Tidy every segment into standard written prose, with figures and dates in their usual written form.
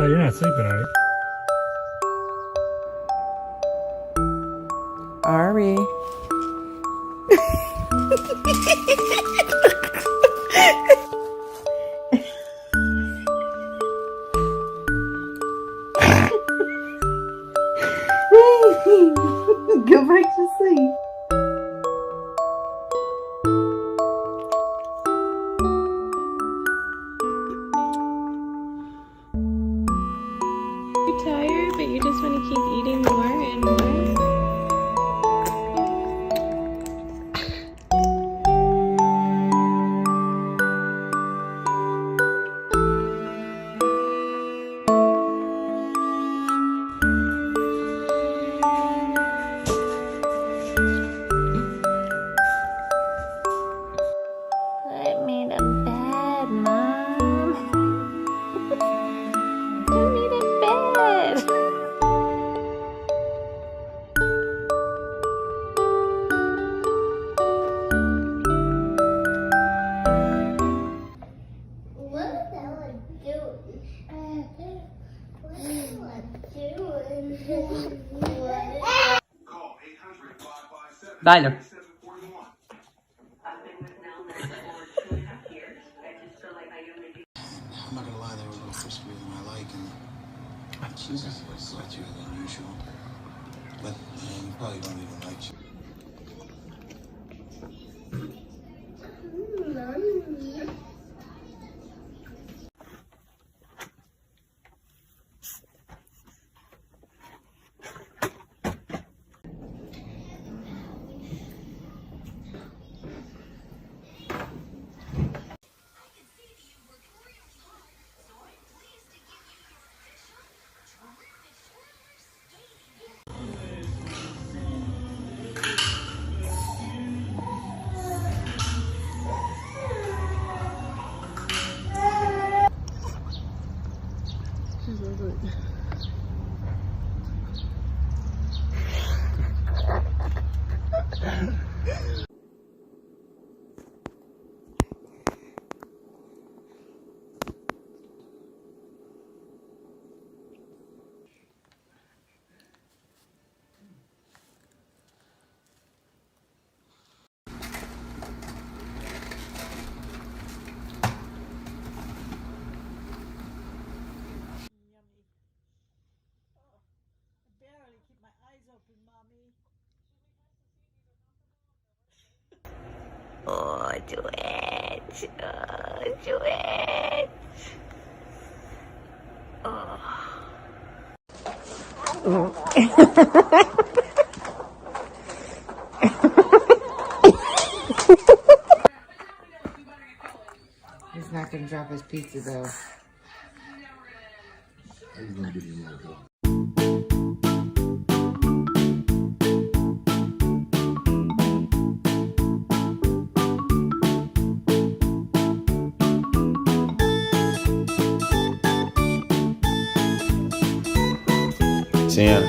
Oh, you're not sleeping, are you? Ari. Go back to sleep. You're tired, but you just want to keep eating more and more. Put me to bed, Mom. Put me to bed. What the hell are you doing? What the hell are you doing? Call 800-557-8741. Dale. I'm not gonna lie, they were a little friskier than I like, and she's just a little sweatier than usual. But you probably don't even like you. Oh, do it. Do it. He's not gonna drop his pizza though. He's gonna give you more help. Sam.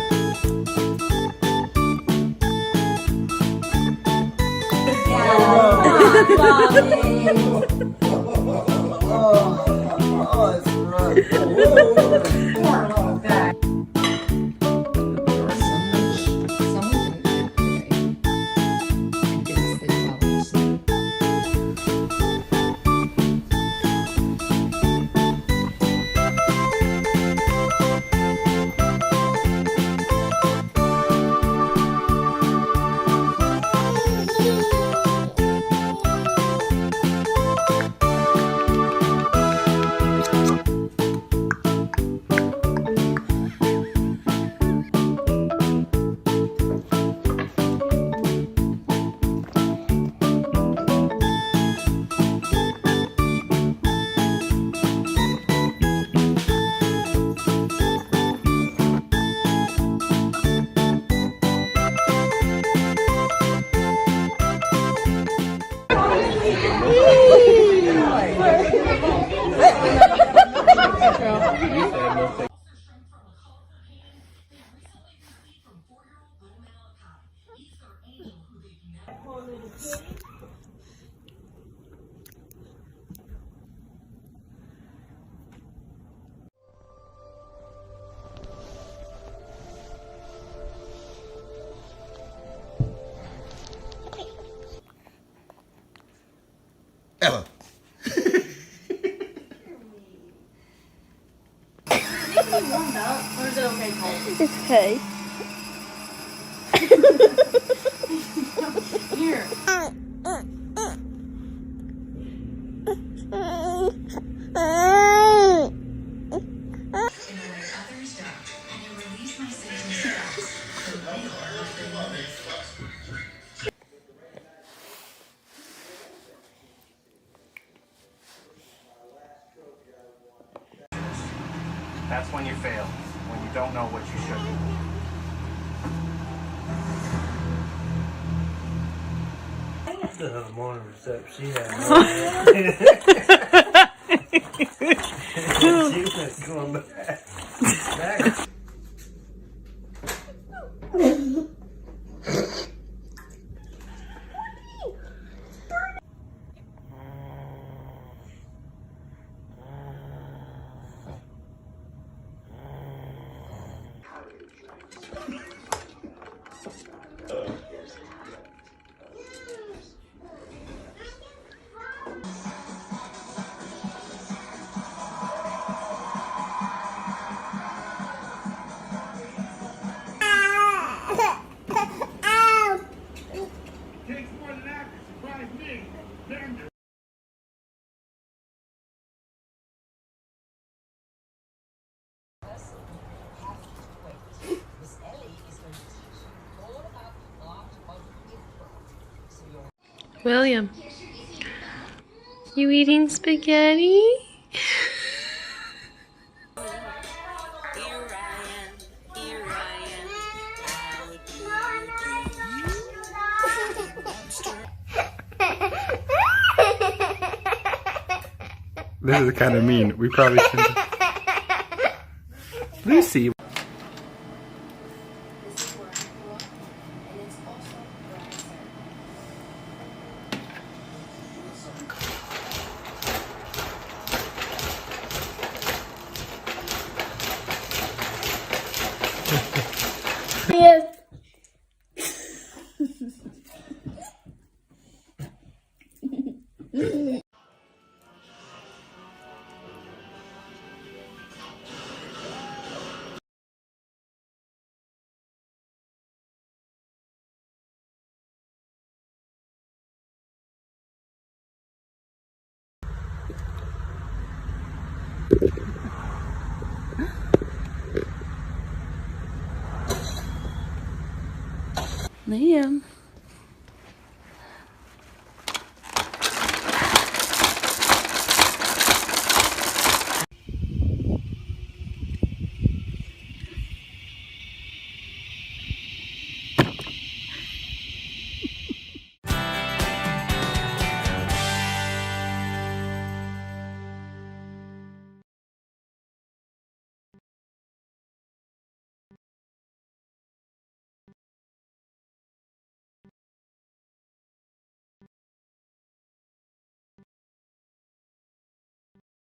ever. It's okay. Here. That's when you fail, when you don't know what you should do. The morning reception, she had she was going back. Takes more than that to surprise me. Damn you. William, you eating spaghetti? This is kind of mean. We probably shouldn't. Lucy. Liam.